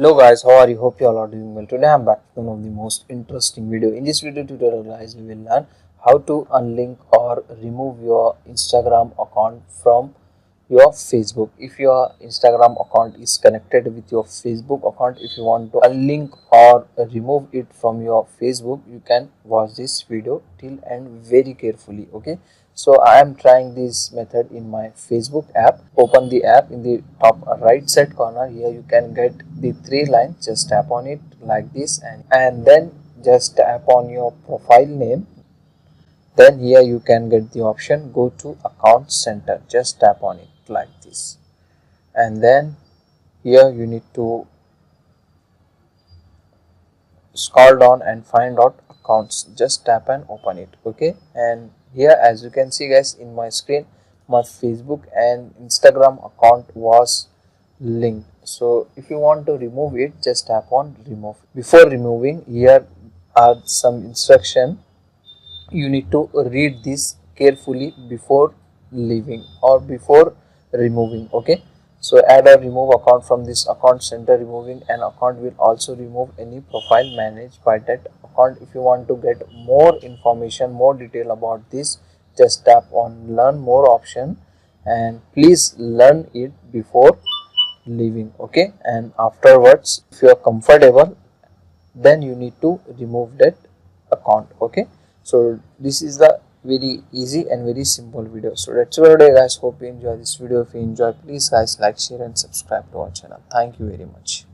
Hello guys, how are you? Hope you all are doing well. Today I'm back with one of the most interesting video. In this video tutorial guys, we will learn how to unlink or remove your Instagram account from your Facebook. If your Instagram account is connected with your Facebook account, if you want to unlink or remove it from your Facebook, you can watch this video till end very carefully. Okay, so I am trying this method in my Facebook app. Open the app. In the top right side corner here you can get the three lines. Just tap on it like this, and then just tap on your profile name. Then here you can get the option go to account center. Just tap on it like this, and then here you need to scroll down and find out accounts. Just tap and open it. Okay, and here as you can see guys, in my screen my Facebook and Instagram account was linked. So if you want to remove it, just tap on remove. Before removing, here are some instruction. You need to read this carefully before leaving or before removing. Okay, so add or remove account from this account center. Removing an account will also remove any profile managed by that account. If you want to get more information, more detail about this, just tap on learn more option, and please learn it before leaving. Okay, and afterwards if you are comfortable, then you need to remove that account. Okay, so this is the very easy and very simple video. So that's all today guys. Hope you enjoy this video. If you enjoy, please guys like, share and subscribe to our channel. Thank you very much.